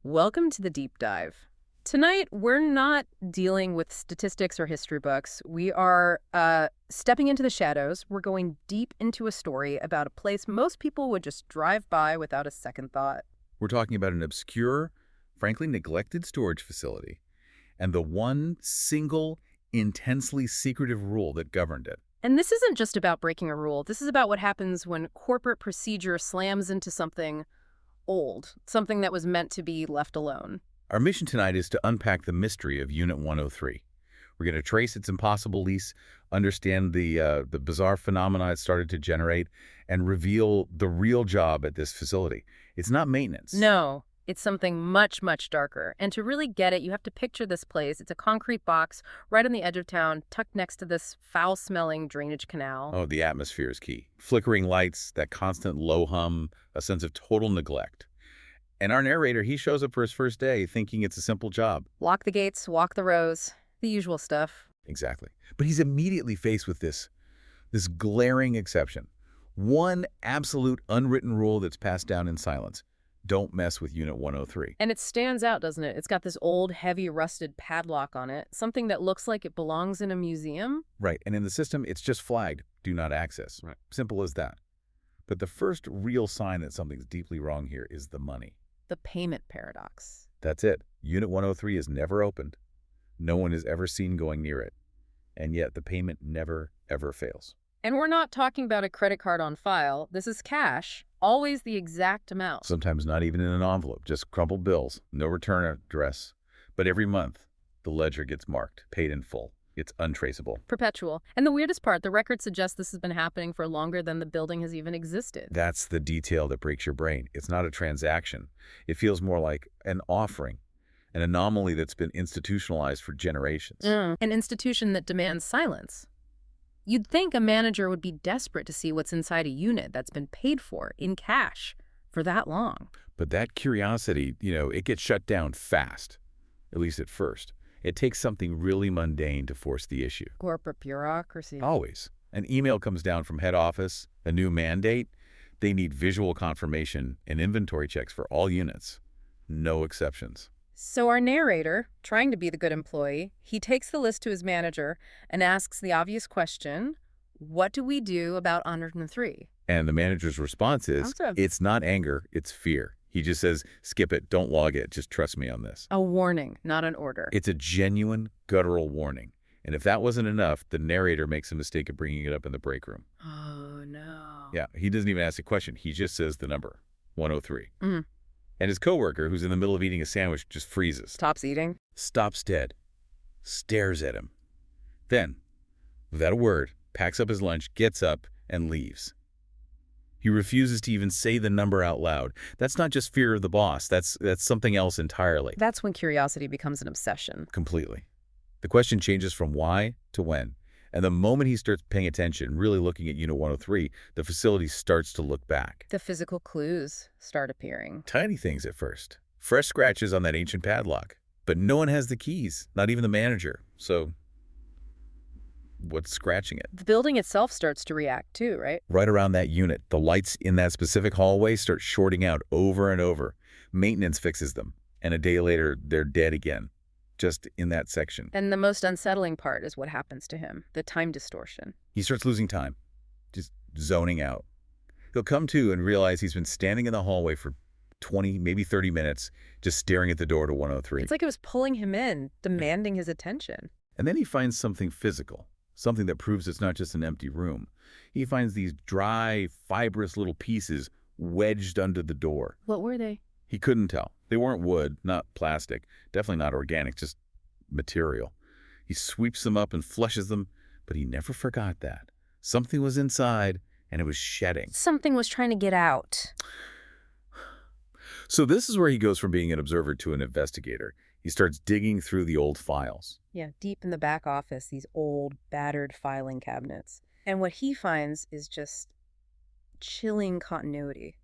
Welcome to the deep dive. Tonight, we're not dealing with statistics or history books. We are stepping into the shadows. We're going deep into a story about a place most people would just drive by without a second thought. We're talking about an obscure, frankly neglected storage facility, and the one single, intensely secretive rule that governed it. And this isn't just about breaking a rule. This is about what happens when corporate procedure slams into something old, something that was meant to be left alone. Our mission tonight is to unpack the mystery of Unit 103. We're going to trace its impossible lease, understand the bizarre phenomena it started to generate, and reveal the real job at this facility. It's not maintenance. No, it's something much, much darker. And to really get it, you have to picture this place. It's a concrete box right on the edge of town, tucked next to this foul-smelling drainage canal. Oh, the atmosphere is key. Flickering lights, that constant low hum, a sense of total neglect. And our narrator, he shows up for his first day thinking it's a simple job. Lock the gates, walk the rows, the usual stuff. Exactly. But he's immediately faced with this glaring exception. One absolute unwritten rule that's passed down in silence. Don't mess with Unit 103. And it stands out, doesn't it? It's got this old, heavy, rusted padlock on it, something that looks like it belongs in a museum. Right. And in the system, it's just flagged, do not access. Right. Simple as that. But the first real sign that something's deeply wrong here is the money. The payment paradox. That's it. Unit 103 is never opened. No one is ever seen going near it. And yet the payment never, ever fails. And we're not talking about a credit card on file. This is cash, always the exact amount. Sometimes not even in an envelope, just crumpled bills, no return address. But every month, the ledger gets marked, paid in full. It's untraceable. Perpetual. And the weirdest part, the record suggests this has been happening for longer than the building has even existed. That's the detail that breaks your brain. It's not a transaction. It feels more like an offering, an anomaly that's been institutionalized for generations. An institution that demands silence. You'd think a manager would be desperate to see what's inside a unit that's been paid for in cash for that long. But that curiosity, it gets shut down fast, at least at first. It takes something really mundane to force the issue. Corporate bureaucracy. Always. An email comes down from head office, a new mandate. They need visual confirmation and inventory checks for all units. No exceptions. So our narrator, trying to be the good employee, he takes the list to his manager and asks the obvious question, what do we do about 103? And the manager's response is, it's not anger, it's fear. He just says, skip it, don't log it, just trust me on this. A warning, not an order. It's a genuine, guttural warning. And if that wasn't enough, the narrator makes a mistake of bringing it up in the break room. Oh, no. Yeah, he doesn't even ask a question. He just says the number, 103. Mm. And his coworker, who's in the middle of eating a sandwich, just freezes. Stops eating. Stops dead. Stares at him. Then, without a word, packs up his lunch, gets up, and leaves. He refuses to even say the number out loud. That's not just fear of the boss. That's something else entirely. That's when curiosity becomes an obsession. Completely. The question changes from why to when. And the moment he starts paying attention, really looking at Unit 103, the facility starts to look back. The physical clues start appearing. Tiny things at first. Fresh scratches on that ancient padlock. But no one has the keys, not even the manager. So what's scratching it? The building itself starts to react too, right? Right around that unit, the lights in that specific hallway start shorting out over and over. Maintenance fixes them. And a day later, they're dead again. Just in that section. And the most unsettling part is what happens to him, the time distortion. He starts losing time, just zoning out. He'll come to and realize he's been standing in the hallway for 20, maybe 30 minutes, just staring at the door to 103. It's like it was pulling him in, demanding his attention. And then he finds something physical, something that proves it's not just an empty room. He finds these dry, fibrous little pieces wedged under the door. What were they? He couldn't tell. They weren't wood, not plastic, definitely not organic, just material. He sweeps them up and flushes them, but he never forgot that. Something was inside, and it was shedding. Something was trying to get out. So this is where he goes from being an observer to an investigator. He starts digging through the old files. Yeah, deep in the back office, these old, battered filing cabinets. And what he finds is just chilling continuity.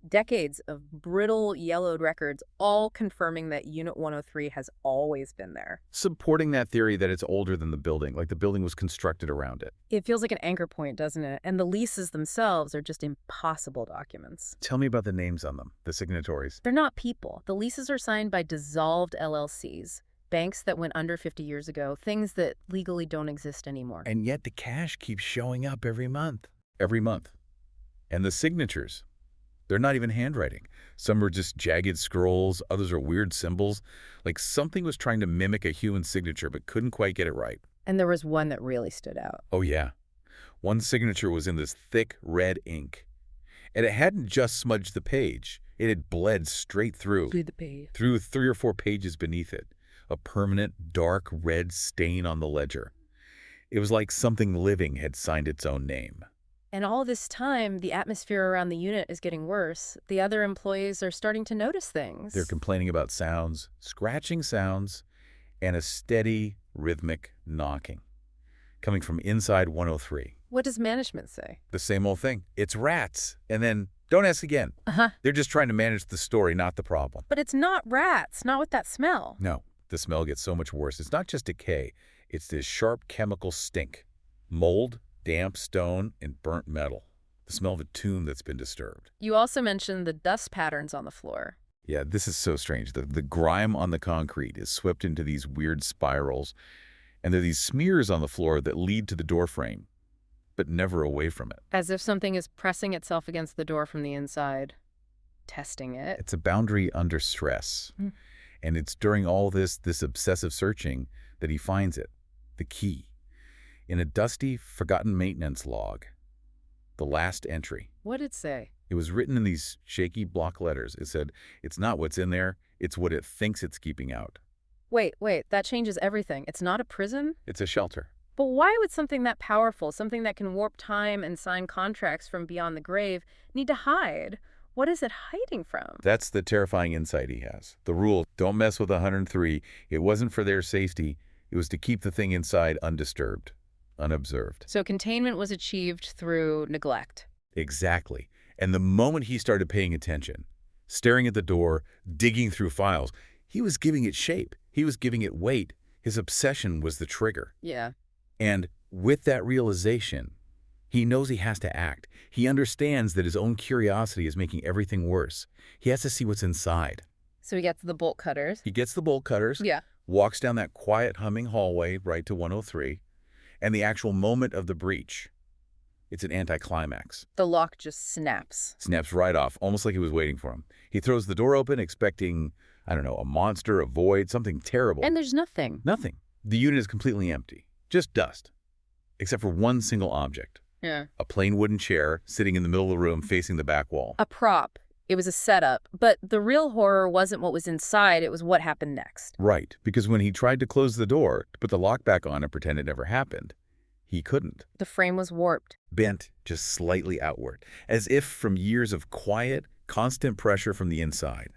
Decades of brittle, yellowed records, all confirming that Unit 103 has always been there. Supporting that theory that it's older than the building, like the building was constructed around it. It feels like an anchor point, doesn't it? And the leases themselves are just impossible documents. Tell me about the names on them, the signatories. They're not people. The leases are signed by dissolved LLCs, banks that went under 50 years ago, things that legally don't exist anymore. And yet the cash keeps showing up every month. Every month. And the signatures. They're not even handwriting. Some are just jagged scrolls, others are weird symbols. Like something was trying to mimic a human signature but couldn't quite get it right. And there was one that really stood out. Oh yeah. One signature was in this thick red ink. And it hadn't just smudged the page. It had bled straight through. Through 3 or 4 pages beneath it. A permanent dark red stain on the ledger. It was like something living had signed its own name. And all this time, the atmosphere around the unit is getting worse. The other employees are starting to notice things. They're complaining about sounds, scratching sounds, and a steady, rhythmic knocking coming from inside 103. What does management say? The same old thing. It's rats. And then, don't ask again. They're just trying to manage the story, not the problem. But it's not rats, not with that smell. No, the smell gets so much worse. It's not just decay. It's this sharp chemical stink. Mold, damp stone, and burnt metal. The smell of a tomb that's been disturbed. You also mentioned the dust patterns on the floor. Yeah, this is so strange. The grime on the concrete is swept into these weird spirals, and there are these smears on the floor that lead to the door frame, but never away from it. As if something is pressing itself against the door from the inside, testing it. It's a boundary under stress. And it's during all this obsessive searching that he finds it, the key. In a dusty, forgotten maintenance log. The last entry. What did it say? It was written in these shaky block letters. It said, it's not what's in there, it's what it thinks it's keeping out. Wait, that changes everything. It's not a prison? It's a shelter. But why would something that powerful, something that can warp time and sign contracts from beyond the grave, need to hide? What is it hiding from? That's the terrifying insight he has. The rule, don't mess with 103. It wasn't for their safety. It was to keep the thing inside undisturbed. Unobserved. So containment was achieved through neglect. Exactly. And the moment he started paying attention, staring at the door, digging through files, he was giving it shape. He was giving it weight. His obsession was the trigger. Yeah. And with that realization, he knows he has to act. He understands that his own curiosity is making everything worse. He has to see what's inside. So he gets the bolt cutters. He gets the bolt cutters. Yeah. Walks down that quiet, humming hallway right to 103. And the actual moment of the breach, it's an anticlimax. The lock just snaps. Snaps right off, almost like he was waiting for him. He throws the door open, expecting, I don't know, a monster, a void, something terrible. And there's nothing. Nothing. The unit is completely empty. Just dust. Except for one single object. Yeah. A plain wooden chair sitting in the middle of the room facing the back wall. A prop. It was a setup. But the real horror wasn't what was inside. It was what happened next. Right. Because when he tried to close the door, to put the lock back on and pretend it never happened, he couldn't. The frame was warped. Bent just slightly outward, as if from years of quiet, constant pressure from the inside.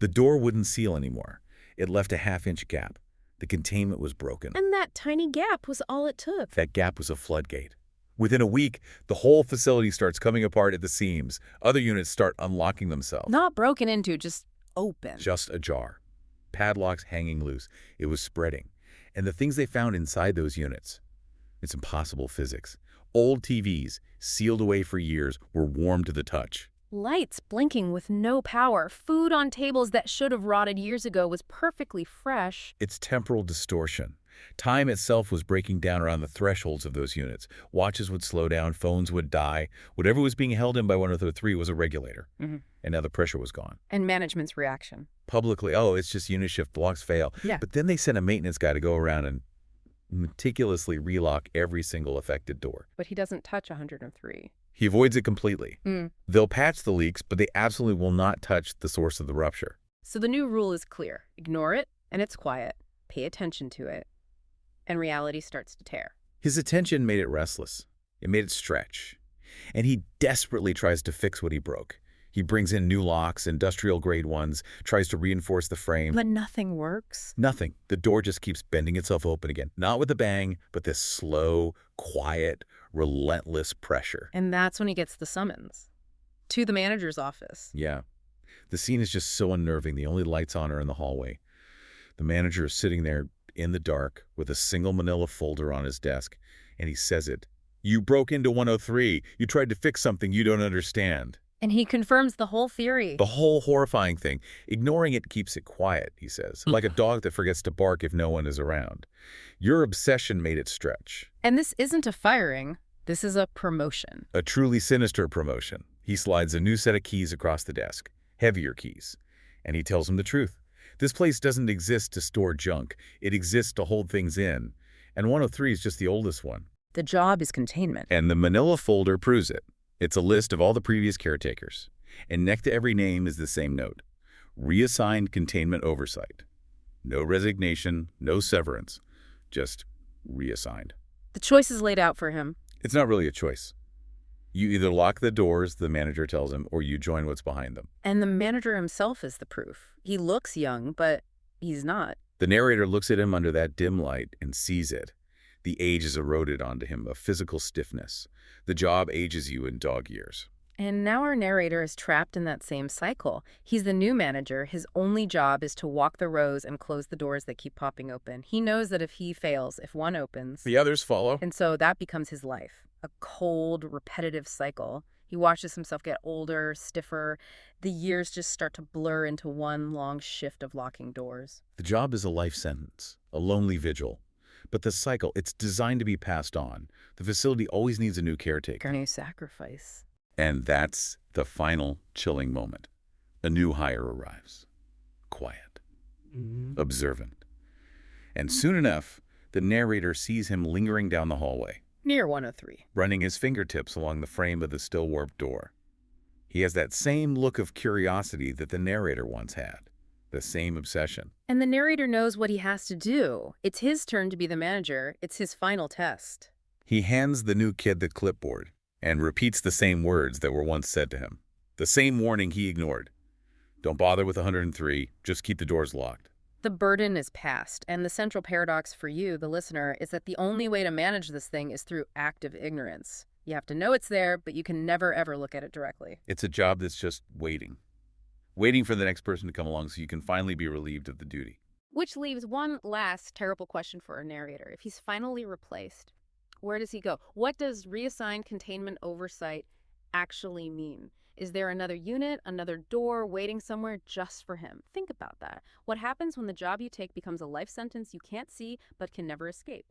The door wouldn't seal anymore. It left a half-inch gap. The containment was broken. And that tiny gap was all it took. That gap was a floodgate. Within a week, the whole facility starts coming apart at the seams. Other units start unlocking themselves. Not broken into, just open. Just ajar. Padlocks hanging loose. It was spreading. And the things they found inside those units, it's impossible physics. Old TVs, sealed away for years, were warm to the touch. Lights blinking with no power. Food on tables that should have rotted years ago was perfectly fresh. It's temporal distortion. Time itself was breaking down around the thresholds of those units. Watches would slow down, phones would die. Whatever was being held in by 103 was a regulator. And now the pressure was gone. And management's reaction. Publicly, oh, it's just unit shift, blocks fail. Yeah. But then they sent a maintenance guy to go around and meticulously relock every single affected door. But he doesn't touch 103. He avoids it completely. They'll patch the leaks, but they absolutely will not touch the source of the rupture. So the new rule is clear. Ignore it, and it's quiet. Pay attention to it. And reality starts to tear. His attention made it restless. It made it stretch. And he desperately tries to fix what he broke. He brings in new locks, industrial-grade ones, tries to reinforce the frame. But nothing works. Nothing. The door just keeps bending itself open again. Not with a bang, but this slow, quiet, relentless pressure. And that's when he gets the summons. to the manager's office. Yeah. The scene is just so unnerving. The only lights on are in the hallway. The manager is sitting there in the dark with a single manila folder on his desk, and he says it. You broke into 103. You tried to fix something you don't understand. And he confirms the whole theory. The whole horrifying thing. Ignoring it keeps it quiet, he says, like a dog that forgets to bark if no one is around. Your obsession made it stretch. And this isn't a firing. This is a promotion. A truly sinister promotion. He slides a new set of keys across the desk, heavier keys, and he tells him the truth. This place doesn't exist to store junk. It exists to hold things in, and 103 is just the oldest one. The job is containment. And the manila folder proves it. It's a list of all the previous caretakers, and next to every name is the same note. Reassigned containment oversight. No resignation, no severance, just reassigned. The choice is laid out for him. It's not really a choice. You either lock the doors, the manager tells him, or you join what's behind them. And the manager himself is the proof. He looks young, but he's not. The narrator looks at him under that dim light and sees it. The age is eroded onto him, a physical stiffness. The job ages you in dog years. And now our narrator is trapped in that same cycle. He's the new manager. His only job is to walk the rows and close the doors that keep popping open. He knows that if he fails, if one opens, The others follow. and so that becomes his life. A cold, repetitive cycle. He watches himself get older, stiffer. The years just start to blur into one long shift of locking doors. The job is a life sentence, a lonely vigil. But the cycle, it's designed to be passed on. The facility always needs a new caretaker. A new sacrifice. And that's the final chilling moment. A new hire arrives. Quiet. Observant. And soon enough, the narrator sees him lingering down the hallway, Near 103. running his fingertips along the frame of the still warped door. He has that same look of curiosity that the narrator once had. The same obsession. And the narrator knows what he has to do. It's his turn to be the manager. It's his final test. He hands the new kid the clipboard and repeats the same words that were once said to him. The same warning he ignored. Don't bother with 103, just keep the doors locked. The burden is passed, and the central paradox for you, the listener, is that the only way to manage this thing is through active ignorance. You have to know it's there, but you can never, ever look at it directly. It's a job that's just waiting. Waiting for the next person to come along so you can finally be relieved of the duty. Which leaves one last terrible question for our narrator. If he's finally replaced, where does he go? What does reassigned containment oversight actually mean? Is there another unit, another door waiting somewhere just for him? Think about that. What happens when the job you take becomes a life sentence you can't see but can never escape?